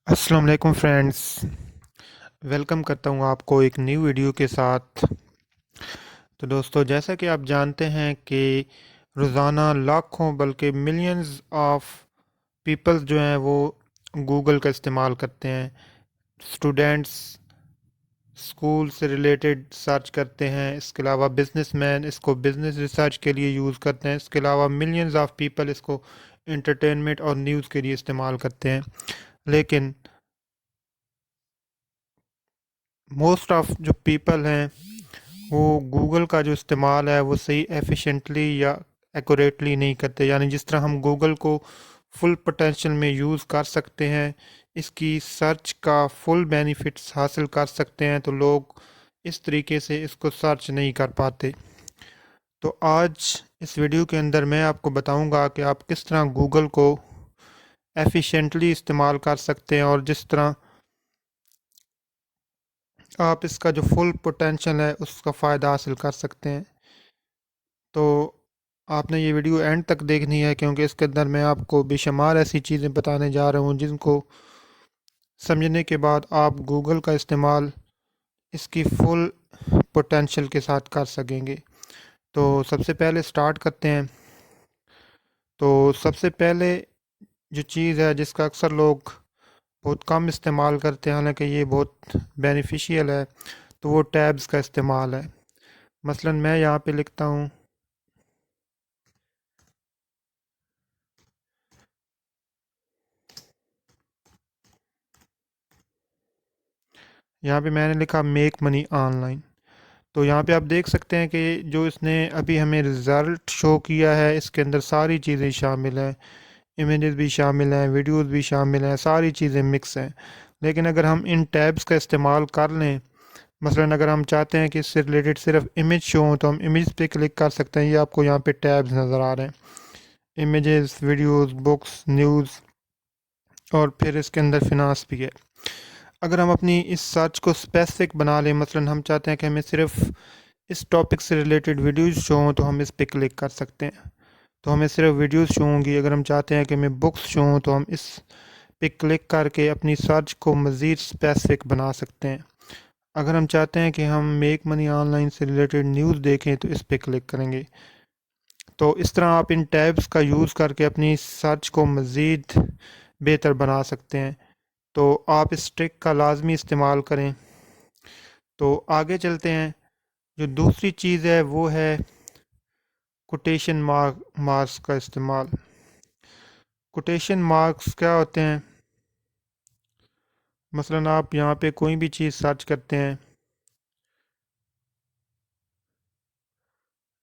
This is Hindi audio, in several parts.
अस्सलाम वालेकुम फ्रेंड्स। वेलकम करता हूँ आपको एक न्यू वीडियो के साथ। तो दोस्तों, जैसा कि आप जानते हैं कि रोज़ाना लाखों बल्कि मिलियंस ऑफ पीपल्स जो हैं वो गूगल का इस्तेमाल करते हैं। स्टूडेंट्स स्कूल से रिलेटेड सर्च करते हैं, इसके अलावा बिजनेसमैन इसको बिजनेस रिसर्च के लिए यूज़ करते हैं, इसके अलावा मिलियंस ऑफ पीपल इसको एंटरटेनमेंट और न्यूज़ के लिए इस्तेमाल करते हैं। लेकिन मोस्ट ऑफ जो पीपल हैं वो गूगल का जो इस्तेमाल है वो सही एफिशिएंटली या एक्यूरेटली नहीं करते। यानी जिस तरह हम गूगल को फुल पोटेंशियल में यूज़ कर सकते हैं, इसकी सर्च का फुल बेनिफिट्स हासिल कर सकते हैं, तो लोग इस तरीके से इसको सर्च नहीं कर पाते। तो आज इस वीडियो के अंदर मैं आपको बताऊंगा कि आप किस तरह गूगल को एफिशिएंटली इस्तेमाल कर सकते हैं और जिस तरह आप इसका जो फुल पोटेंशियल है उसका फ़ायदा हासिल कर सकते हैं। तो आपने ये वीडियो एंड तक देखनी है, क्योंकि इसके अंदर मैं आपको बेशुमार ऐसी चीज़ें बताने जा रहा हूँ जिनको समझने के बाद आप गूगल का इस्तेमाल इसकी फुल पोटेंशियल के साथ कर सकेंगे। तो सबसे पहले स्टार्ट करते हैं। तो सबसे पहले जो चीज़ है जिसका अक्सर लोग बहुत कम इस्तेमाल करते हैं, हालांकि ये बहुत बेनिफिशियल है, तो वो टैब्स का इस्तेमाल है। मसलन मैं यहाँ पे लिखता हूँ, यहाँ पे मैंने लिखा मेक मनी ऑनलाइन। तो यहाँ पे आप देख सकते हैं कि जो इसने अभी हमें रिज़ल्ट शो किया है, इसके अंदर सारी चीज़ें शामिल हैं, इमेजेस भी शामिल हैं, वीडियोस भी शामिल हैं, सारी चीज़ें मिक्स हैं। लेकिन अगर हम इन टैब्स का इस्तेमाल कर लें, मसलन अगर हम चाहते हैं कि इससे रिलेटेड सिर्फ इमेज शो हो, तो हम इमेज पे क्लिक कर सकते हैं। ये आपको यहाँ पे टैब्स नज़र आ रहे हैं, इमेजेस, वीडियोस, बुक्स, न्यूज़, और फिर इसके अंदर फिनांस भी है। अगर हम अपनी इस सर्च को स्पेसिफिक बना लें, मसलन हम चाहते हैं कि हमें सिर्फ इस टॉपिक से रिलेटेड वीडियोस शो हों, तो हम इस पे क्लिक कर सकते हैं, तो हमें सिर्फ वीडियोस शो होंगी। अगर हम चाहते हैं कि हमें बुक्स शो हों, तो हम इस पे क्लिक करके अपनी सर्च को मज़ीद स्पेसिफिक बना सकते हैं। अगर हम चाहते हैं कि हम मेक मनी ऑनलाइन से रिलेटेड न्यूज़ देखें, तो इस पे क्लिक करेंगे। तो इस तरह आप इन टैब्स का यूज़ करके अपनी सर्च को मज़ीद बेहतर बना सकते हैं। तो आप इस ट्रिक का लाजमी इस्तेमाल करें। तो आगे चलते हैं। जो दूसरी चीज़ है वो है कोटेशन मार्क्स का इस्तेमाल। कोटेशन मार्क्स क्या होते हैं? मसलन आप यहाँ पे कोई भी चीज़ सर्च करते हैं,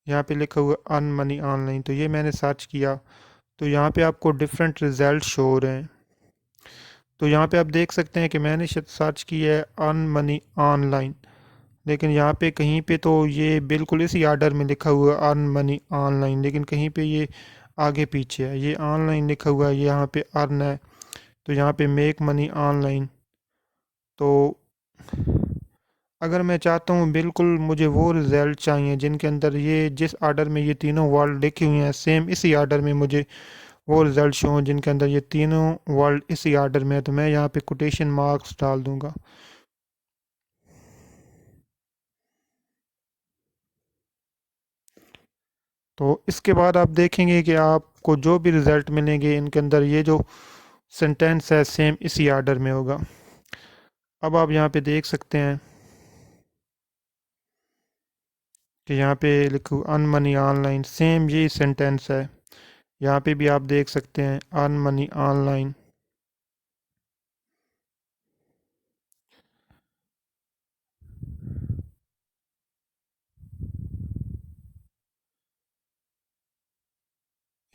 यहाँ पे लिखा हुआ अर्न मनी ऑनलाइन, तो ये मैंने सर्च किया, तो यहाँ पे आपको डिफरेंट रिजल्ट शो हो रहे हैं। तो यहाँ पे आप देख सकते हैं कि मैंने सर्च किया है अर्न मनी ऑनलाइन, लेकिन यहाँ पे कहीं पे तो ये बिल्कुल इसी आर्डर में लिखा हुआ है अर्न मनी ऑनलाइन, लेकिन कहीं पे ये आगे पीछे है। ये ऑनलाइन लिखा हुआ है, ये यहाँ पे अर्न है, तो यहाँ पे मेक मनी ऑनलाइन। तो अगर मैं चाहता हूँ बिल्कुल मुझे वो रिज़ल्ट चाहिए जिनके अंदर ये जिस आर्डर में ये तीनों वर्ड लिखी हुई हैं, सेम इसी आर्डर में मुझे वो रिज़ल्ट शो हों जिनके अंदर ये तीनों वर्ड इसी आर्डर में है, तो मैं यहाँ पे कोटेशन मार्क्स डाल दूँगा। तो इसके बाद आप देखेंगे कि आपको जो भी रिज़ल्ट मिलेंगे इनके अंदर ये जो सेंटेंस है सेम इसी आर्डर में होगा। अब आप यहाँ पे देख सकते हैं कि यहाँ पे लिखूँ अर्न मनी ऑनलाइन, सेम यही सेंटेंस है। यहाँ पे भी आप देख सकते हैं अर्न मनी ऑनलाइन।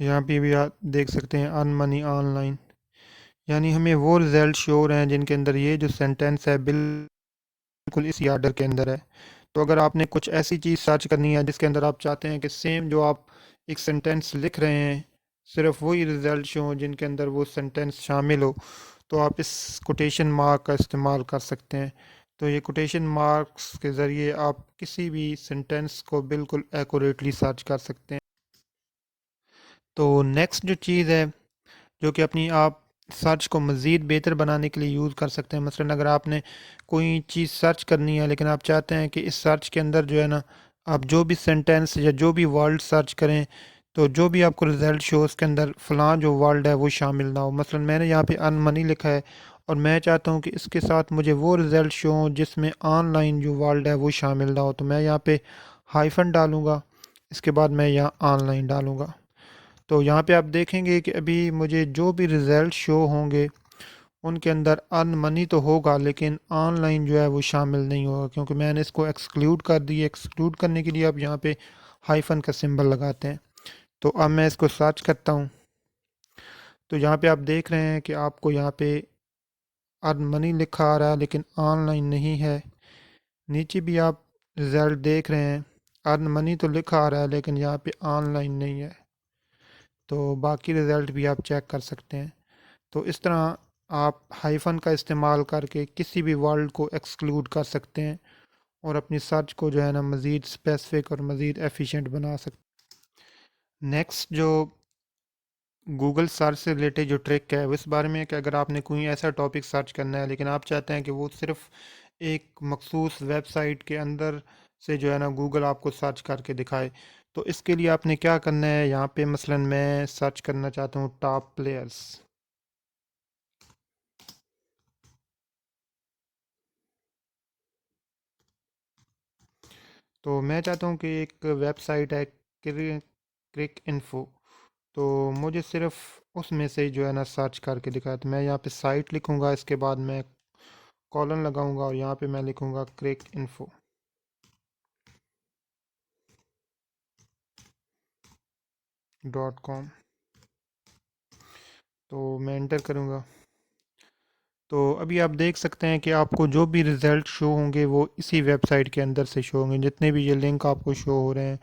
यहाँ पे भी आप देख सकते हैं अर्न मनी ऑनलाइन। यानी हमें वो रिजल्ट शो हो रहे हैं जिनके अंदर ये जो सेंटेंस है बिल्कुल इसी आर्डर के अंदर है। तो अगर आपने कुछ ऐसी चीज़ सर्च करनी है जिसके अंदर आप चाहते हैं कि सेम जो आप एक सेंटेंस लिख रहे हैं सिर्फ वही रिजल्ट शो हो जिनके अंदर वो सेंटेंस शामिल हो, तो आप इस कोटेशन मार्क का इस्तेमाल कर सकते हैं। तो ये कोटेशन मार्क्स के ज़रिए आप किसी भी सेंटेंस को बिल्कुल एक्यूरेटली सर्च कर सकते हैं। तो नेक्स्ट जो चीज़ है जो कि अपनी आप सर्च को मज़ीद बेहतर बनाने के लिए यूज़ कर सकते हैं। मसलन अगर आपने कोई चीज़ सर्च करनी है लेकिन आप चाहते हैं कि इस सर्च के अंदर जो है ना, आप जो भी सेंटेंस या जो भी वर्ड सर्च करें, तो जो भी आपको रिज़ल्ट शो उसके अंदर फ़लाँ जो वर्ड है वो शामिल ना हो। मसलन मैंने यहाँ पे अर्न मनी लिखा है और मैं चाहता हूँ कि इसके साथ मुझे वो रिज़ल्ट शो हों जिसमें ऑनलाइन जो वर्ड है वो शामिल ना हो। तो मैं यहाँ पे हाइफ़न डालूँगा, इसके बाद मैं यहाँ ऑनलाइन डालूँगा। तो यहाँ पे आप देखेंगे कि अभी मुझे जो भी रिज़ल्ट शो होंगे उनके अंदर अर्न मनी तो होगा लेकिन ऑनलाइन जो है वो शामिल नहीं होगा, क्योंकि मैंने इसको एक्सक्लूड कर दिया। एक्सक्लूड करने के लिए आप यहाँ पे हाइफन का सिंबल लगाते हैं। तो अब मैं इसको सर्च करता हूँ, तो यहाँ पे आप देख रहे हैं कि आपको यहाँ पे अर्न मनी लिखा आ रहा है लेकिन ऑनलाइन नहीं है। नीचे भी आप रिज़ल्ट देख रहे हैं, अर्न मनी तो लिखा आ रहा है लेकिन यहाँ पे ऑनलाइन नहीं है। तो बाकी रिज़ल्ट भी आप चेक कर सकते हैं। तो इस तरह आप हाइफन का इस्तेमाल करके किसी भी वर्ड को एक्सक्लूड कर सकते हैं और अपनी सर्च को जो है ना मज़ीद स्पेसिफिक और मज़ीद एफिशिएंट बना सकते हैं। नेक्स्ट जो गूगल सर्च से रिलेटेड जो ट्रिक है वो इस बारे में है कि अगर आपने कोई ऐसा टॉपिक सर्च करना है लेकिन आप चाहते हैं कि वो सिर्फ एक मखसूस वेबसाइट के अंदर से जो है ना गूगल आपको सर्च करके दिखाए, तो इसके लिए आपने क्या करना है, यहाँ पे मसलन मैं सर्च करना चाहता हूँ टॉप प्लेयर्स। तो मैं चाहता हूँ कि एक वेबसाइट है क्रिक इन्फो, तो मुझे सिर्फ उसमें से ही जो है ना सर्च करके दिखाया। तो मैं यहाँ पे साइट लिखूँगा, इसके बाद मैं कॉलन लगाऊंगा और यहाँ पे मैं लिखूँगा क्रिक इन्फो .com। तो मैं इंटर करूँगा। तो अभी आप देख सकते हैं कि आपको जो भी रिज़ल्ट शो होंगे वो इसी वेबसाइट के अंदर से शो होंगे। जितने भी ये लिंक आपको शो हो रहे हैं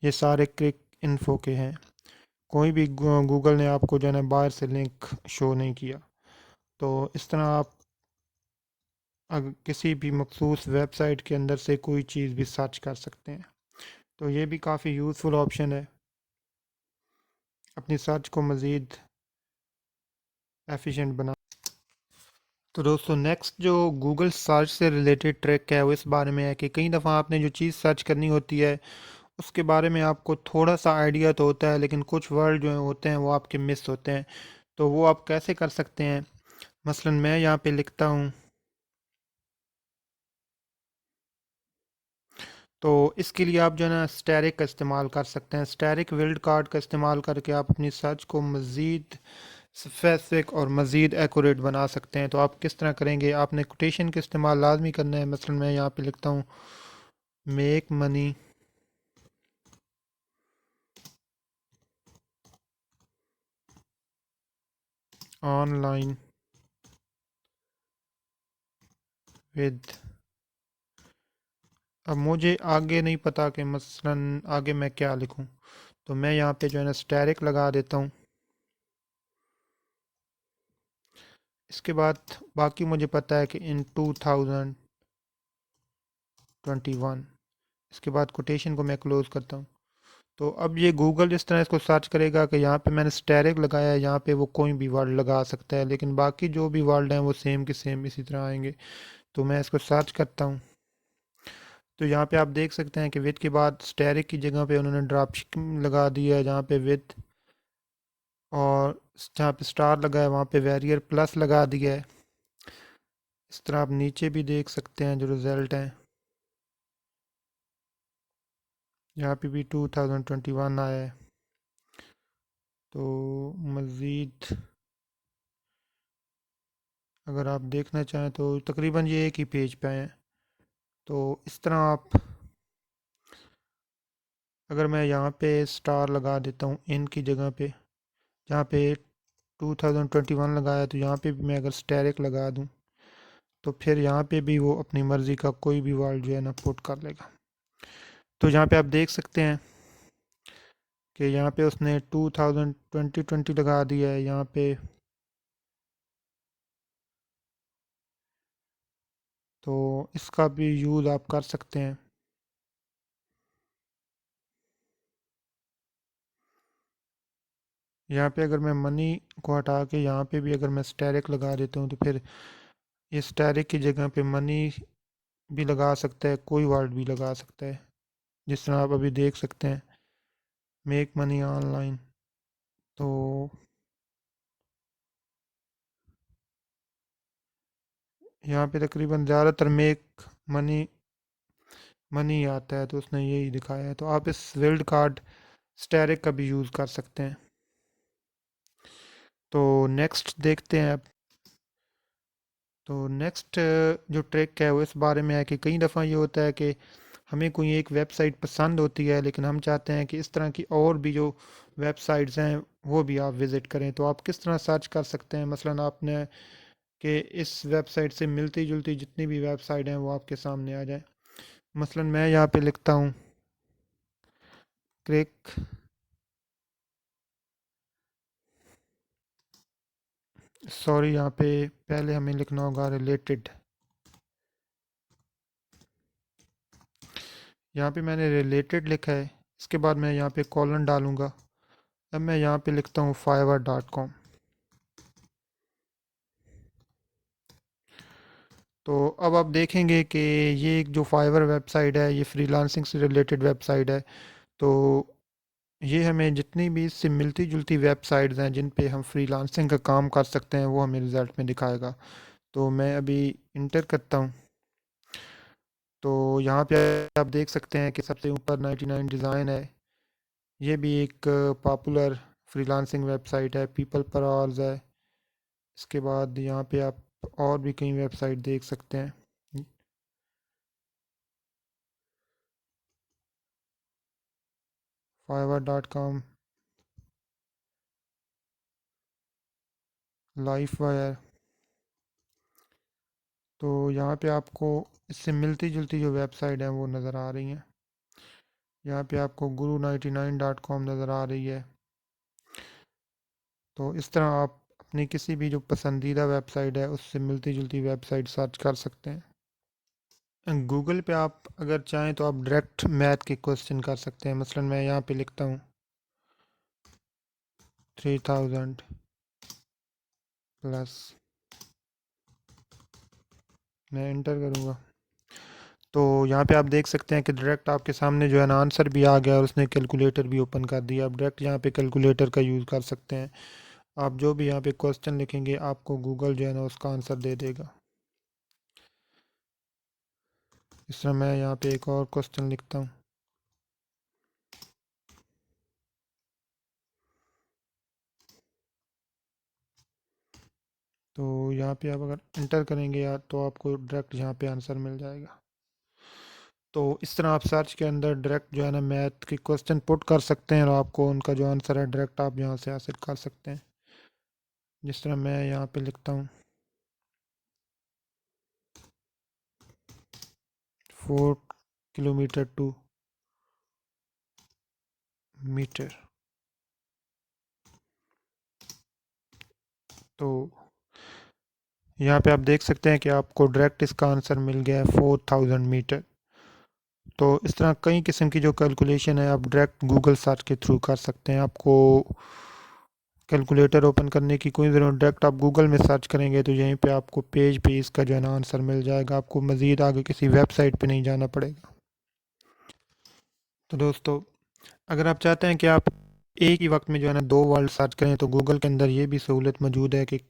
ये सारे क्रिक इन्फो के हैं। कोई भी गूगल ने आपको जो है ना बाहर से लिंक शो नहीं किया। तो इस तरह आप अगर किसी भी मखसूस वेबसाइट के अंदर से कोई चीज़ भी सर्च कर सकते हैं। तो ये भी काफ़ी यूज़फुल ऑप्शन है अपनी सर्च को मज़ीद एफिशिएंट बना। तो दोस्तों नेक्स्ट जो गूगल सर्च से रिलेटेड ट्रिक है वो इस बारे में है कि कई दफ़ा आपने जो चीज़ सर्च करनी होती है उसके बारे में आपको थोड़ा सा आइडिया तो होता है लेकिन कुछ वर्ड जो होते हैं वो आपके मिस होते हैं। तो वो आप कैसे कर सकते हैं, मसलन मैं यहाँ पे लिखता हूँ, तो इसके लिए आप जो है ना स्टैरिक का इस्तेमाल कर सकते हैं। स्टैरिक विल्ड कार्ड का इस्तेमाल करके आप अपनी सर्च को मज़ीद स्पेसिफिक और मज़ीद एक्यूरेट बना सकते हैं। तो आप किस तरह करेंगे, आपने कोटेशन का इस्तेमाल लाजमी करना है। मसलन मैं यहाँ पे लिखता हूँ मेक मनी ऑनलाइन विद। अब मुझे आगे नहीं पता कि मसलन आगे मैं क्या लिखूँ, तो मैं यहाँ पे जो है ना स्टैरिक लगा देता हूँ। इसके बाद बाकी मुझे पता है कि इन 2021, इसके बाद कोटेशन को मैं क्लोज़ करता हूँ। तो अब ये गूगल इस तरह इसको सर्च करेगा कि यहाँ पे मैंने स्टैरिक लगाया है, यहाँ पे वो कोई भी वर्ड लगा सकता है लेकिन बाकी जो भी वर्ड हैं वो सेम के सेम इसी तरह आएंगे। तो मैं इसको सर्च करता हूँ, तो यहाँ पे आप देख सकते हैं कि विद के बाद स्टैरिक की जगह पे उन्होंने ड्रॉप शिपिंग लगा दी है जहाँ पे विद, और जहाँ पे स्टार लगा है वहाँ पे वेरियर प्लस लगा दिया है। इस तरह आप नीचे भी देख सकते हैं जो रिज़ल्ट हैं, यहाँ पे भी 2021 आया है। तो मज़ीद अगर आप देखना चाहें तो तकरीबन ये एक ही पेज पे हैं। तो इस तरह आप, अगर मैं यहाँ पे स्टार लगा देता हूँ इन की जगह पे, जहाँ पे 2021 लगाया, तो यहाँ पे भी मैं अगर स्टैरिक लगा दूँ तो फिर यहाँ पे भी वो अपनी मर्ज़ी का कोई भी वर्ड जो है ना पुट कर लेगा। तो यहाँ पे आप देख सकते हैं कि यहाँ पे उसने 2020 लगा दिया है यहाँ पे। तो इसका भी यूज़ आप कर सकते हैं। यहाँ पे अगर मैं मनी को हटा के यहाँ पे भी अगर मैं स्टैरिक लगा देता हूँ तो फिर इस स्टैरिक की जगह पे मनी भी लगा सकता है, कोई वर्ड भी लगा सकता है, जिस तरह आप अभी देख सकते हैं, मेक मनी ऑनलाइन। तो यहाँ पे तकरीबन ज़्यादातर मेक मनी मनी आता है, तो उसने यही दिखाया है। तो आप इस विल्ड कार्ड स्टैरिक का भी यूज़ कर सकते हैं। तो नेक्स्ट देखते हैं अब। तो नेक्स्ट जो ट्रिक है वो इस बारे में है कि कई दफ़ा ये होता है कि हमें कोई एक वेबसाइट पसंद होती है, लेकिन हम चाहते हैं कि इस तरह की और भी जो वेबसाइट्स हैं वो भी आप विज़िट करें। तो आप किस तरह सर्च कर सकते हैं? मसलन आपने कि इस वेबसाइट से मिलती जुलती जितनी भी वेबसाइट हैं वो आपके सामने आ जाए। मसलन मैं यहाँ पे लिखता हूँ क्रिक, सॉरी यहाँ पे पहले हमें लिखना होगा रिलेटेड। यहाँ पे मैंने रिलेटेड लिखा है, इसके बाद मैं यहाँ पे कॉलन डालूँगा। अब मैं यहाँ पे लिखता हूँ fiverr.com। तो अब आप देखेंगे कि ये एक जो फाइवर वेबसाइट है ये फ्रीलांसिंग से रिलेटेड वेबसाइट है। तो ये हमें जितनी भी इससे मिलती जुलती वेबसाइट्स हैं जिन पे हम फ्रीलांसिंग का काम कर सकते हैं वो हमें रिज़ल्ट में दिखाएगा। तो मैं अभी इंटर करता हूँ। तो यहाँ पे आप देख सकते हैं कि सबसे ऊपर 99 डिज़ाइन है। ये भी एक पॉपुलर फ्रीलांसिंग वेबसाइट है। पीपल पर आवर्स है। इसके बाद यहाँ पे आप और भी कई वेबसाइट देख सकते हैं। fiverr.com, life wire. तो यहाँ पे आपको इससे मिलती जुलती जो वेबसाइट है वो नज़र आ रही हैं। यहाँ पे आपको guru99.com नज़र आ रही है। तो इस तरह आप अपनी किसी भी जो पसंदीदा वेबसाइट है उससे मिलती जुलती वेबसाइट सर्च कर सकते हैं। गूगल पे आप अगर चाहें तो आप डायरेक्ट मैथ के क्वेश्चन कर सकते हैं। मसलन मैं यहाँ पे लिखता हूँ 3000 प्लस, मैं इंटर करूँगा। तो यहाँ पे आप देख सकते हैं कि डायरेक्ट आपके सामने जो है ना आंसर भी आ गया और उसने कैलकुलेटर भी ओपन कर दिया। आप डायरेक्ट यहाँ पे कैलकुलेटर का यूज़ कर सकते हैं। आप जो भी यहाँ पे क्वेश्चन लिखेंगे आपको गूगल जो है ना उसका आंसर दे देगा। इस तरह मैं यहाँ पे एक और क्वेश्चन लिखता हूँ। तो यहाँ पे आप अगर इंटर करेंगे या तो आपको डायरेक्ट यहाँ पे आंसर मिल जाएगा। तो इस तरह आप सर्च के अंदर डायरेक्ट जो है ना मैथ के क्वेश्चन पुट कर सकते हैं और आपको उनका जो आंसर है डायरेक्ट आप यहाँ से हासिल कर सकते हैं। जिस तरह मैं यहाँ पे लिखता हूँ 4 किलोमीटर टू मीटर। तो यहाँ पे आप देख सकते हैं कि आपको डायरेक्ट इसका आंसर मिल गया है 4000 मीटर। तो इस तरह कई किस्म की जो कैलकुलेशन है आप डायरेक्ट गूगल सर्च के थ्रू कर सकते हैं। आपको कैलकुलेटर ओपन करने की कोई ज़रूरत, डायरेक्ट आप गूगल में सर्च करेंगे तो यहीं पे आपको पेज पे इसका जो है ना आंसर मिल जाएगा। आपको मज़ीद आगे किसी वेबसाइट पे नहीं जाना पड़ेगा। तो दोस्तों, अगर आप चाहते हैं कि आप एक ही वक्त में जो है ना दो वर्ड सर्च करें तो गूगल के अंदर ये भी सहूलत मौजूद है कि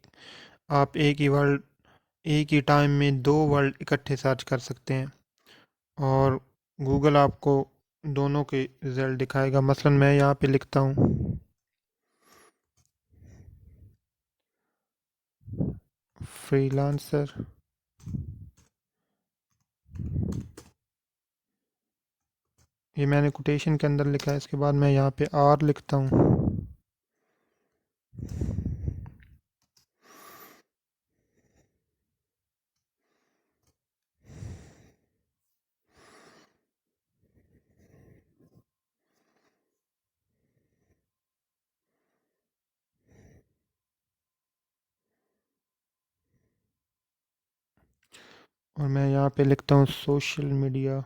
आप एक ही वर्ड एक ही टाइम में दो वर्ड इकट्ठे सर्च कर सकते हैं और गूगल आपको दोनों के रिज़ल्ट दिखाएगा। मसलन मैं यहाँ पे लिखता हूँ फ्रीलांसर, ये मैंने कोटेशन के अंदर लिखा है। इसके बाद मैं यहाँ पे आर लिखता हूँ। और मैं यहाँ पे लिखता हूँ सोशल मीडिया।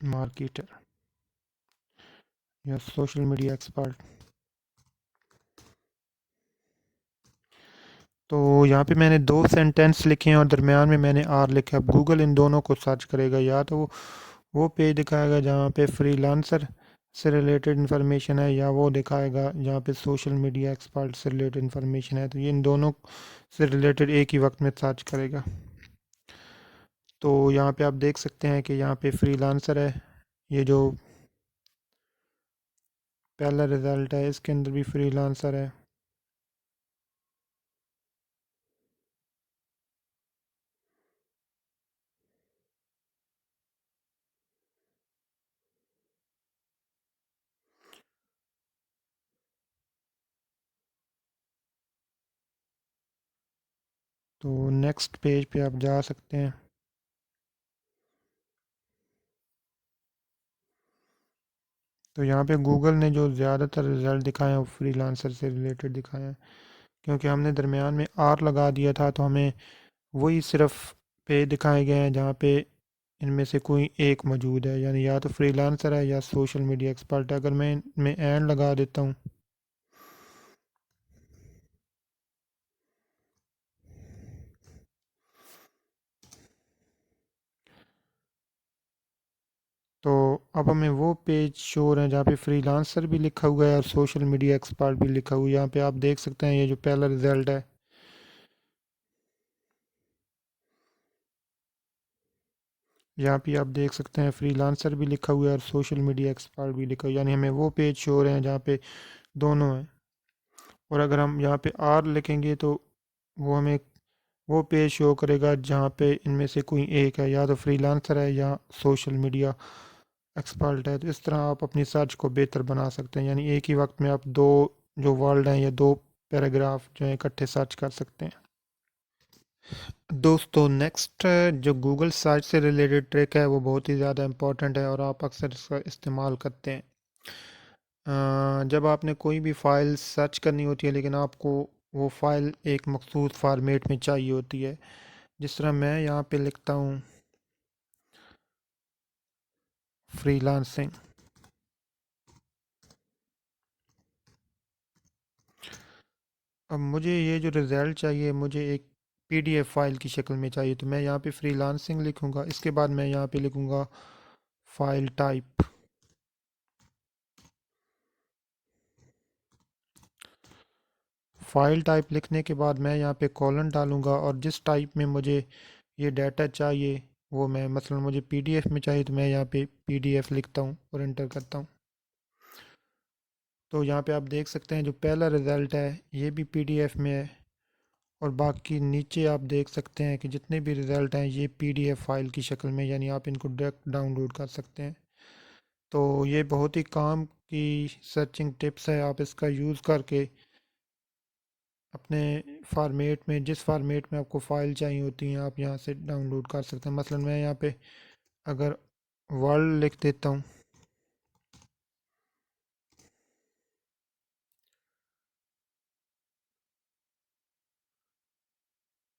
मार्केटर या सोशल मीडिया एक्सपर्ट। तो यहाँ पे मैंने दो सेंटेंस लिखे हैं और दरमियान में मैंने आर लिखा है। अब गूगल इन दोनों को सर्च करेगा, या तो वो पेज दिखाएगा जहाँ पे फ्रीलांसर से रिलेटेड इन्फॉर्मेशन है, या वो दिखाएगा जहाँ पे सोशल मीडिया एक्सपर्ट से रिलेटेड इन्फॉर्मेशन है। तो ये इन दोनों से रिलेटेड एक ही वक्त में सर्च करेगा। तो यहाँ पे आप देख सकते हैं कि यहाँ पे फ्रीलांसर है, ये जो पहला रिज़ल्ट है इसके अंदर भी फ्रीलांसर है। तो नेक्स्ट पेज पे आप जा सकते हैं। तो यहाँ पे गूगल ने जो ज़्यादातर रिज़ल्ट दिखाए हैं वो फ्रीलांसर से रिलेटेड दिखाए हैं, क्योंकि हमने दरमियान में आर लगा दिया था, तो हमें वही सिर्फ पेज दिखाए गए हैं जहाँ पे इनमें से कोई एक मौजूद है, यानी या तो फ्रीलांसर है या सोशल मीडिया एक्सपर्ट है। अगर मैं इनमें एंड लगा देता हूँ तो अब हमें वो पेज शो हो रहे हैं जहाँ पे फ्रीलांसर भी लिखा हुआ है और सोशल मीडिया एक्सपर्ट भी लिखा हुआ है। यहाँ पे आप देख सकते हैं ये जो पहला रिजल्ट है, यहाँ पे आप देख सकते हैं फ्रीलांसर भी लिखा हुआ है और सोशल मीडिया एक्सपर्ट भी लिखा हुआ है, यानी हमें वो पेज शो हो रहे हैं जहाँ पे दोनों हैं। और अगर हम यहाँ पे आर लिखेंगे तो वो हमें वो पेज शो करेगा जहाँ पे इनमें से कोई एक है, या तो फ्रीलांसर है या सोशल मीडिया एक्सपर्ट है। तो इस तरह आप अपनी सर्च को बेहतर बना सकते हैं, यानी एक ही वक्त में आप दो जो वर्ड हैं या दो पैराग्राफ जो है इकट्ठे सर्च कर सकते हैं। दोस्तों नेक्स्ट जो गूगल सर्च से रिलेटेड ट्रिक है वो बहुत ही ज़्यादा इम्पोर्टेंट है और आप अक्सर इसका इस्तेमाल करते हैं। जब आपने कोई भी फ़ाइल सर्च करनी होती है लेकिन आपको वो फ़ाइल एक मखसूस फॉर्मेट में चाहिए होती है, जिस तरह मैं यहाँ पे लिखता हूँ फ्रीलांसिंग। अब मुझे ये जो रिज़ल्ट चाहिए मुझे एक पीडीएफ फाइल की शक्ल में चाहिए, तो मैं यहाँ पे फ्रीलांसिंग लिखूँगा। इसके बाद मैं यहाँ पे लिखूँगा फाइल टाइप। फाइल टाइप लिखने के बाद मैं यहाँ पे कॉलन डालूँगा और जिस टाइप में मुझे ये डाटा चाहिए वो मैं मसलन मुझे पीडीएफ में चाहिए तो मैं यहाँ पे पीडीएफ लिखता हूँ और एंटर करता हूँ। तो यहाँ पे आप देख सकते हैं जो पहला रिज़ल्ट है ये भी पीडीएफ में है, और बाकी नीचे आप देख सकते हैं कि जितने भी रिज़ल्ट हैं ये पीडीएफ फाइल की शक्ल में, यानी आप इनको डायरेक्ट डाउनलोड कर सकते हैं। तो ये बहुत ही काम की सर्चिंग टिप्स है, आप इसका यूज़ करके अपने फॉर्मेट में जिस फॉर्मेट में आपको फ़ाइल चाहिए होती हैं आप यहाँ से डाउनलोड कर सकते हैं। मसलन मैं यहाँ पे अगर वर्ल्ड लिख देता हूँ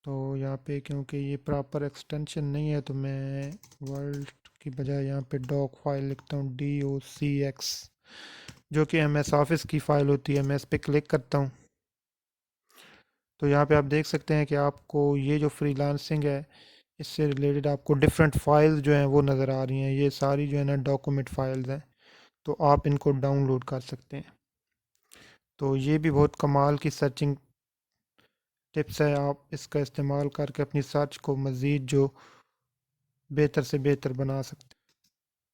तो यहाँ पे क्योंकि ये प्रॉपर एक्सटेंशन नहीं है तो मैं वर्ल्ड की बजाय यहाँ पे डॉक फाइल लिखता हूँ DOCX, जो कि MS ऑफिस की फ़ाइल होती है। मैं इस पर क्लिक करता हूँ तो यहाँ पे आप देख सकते हैं कि आपको ये जो फ्रीलांसिंग है इससे रिलेटेड आपको डिफरेंट फाइल्स जो हैं वो नज़र आ रही हैं। ये सारी जो है ना डॉक्यूमेंट फाइल्स हैं, तो आप इनको डाउनलोड कर सकते हैं। तो ये भी बहुत कमाल की सर्चिंग टिप्स है, आप इसका इस्तेमाल करके अपनी सर्च को मज़ीद जो बेहतर से बेहतर बना सकते हैं।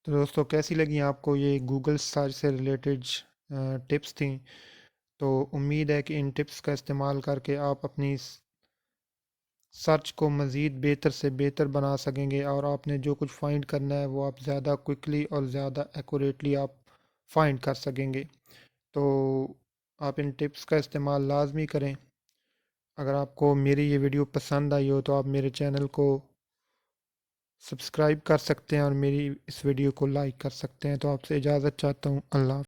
तो दोस्तों कैसी लगी आपको ये गूगल सर्च से रिलेटेड टिप्स थी। तो उम्मीद है कि इन टिप्स का इस्तेमाल करके आप अपनी सर्च को मज़ीद बेहतर से बेहतर बना सकेंगे और आपने जो कुछ फ़ाइंड करना है वो आप ज़्यादा क्विकली और ज़्यादा एक्यूरेटली आप फ़ाइंड कर सकेंगे। तो आप इन टिप्स का इस्तेमाल लाजमी करें। अगर आपको मेरी ये वीडियो पसंद आई हो तो आप मेरे चैनल को सब्सक्राइब कर सकते हैं और मेरी इस वीडियो को लाइक कर सकते हैं। तो आपसे इजाज़त चाहता हूँ। अल्लाह।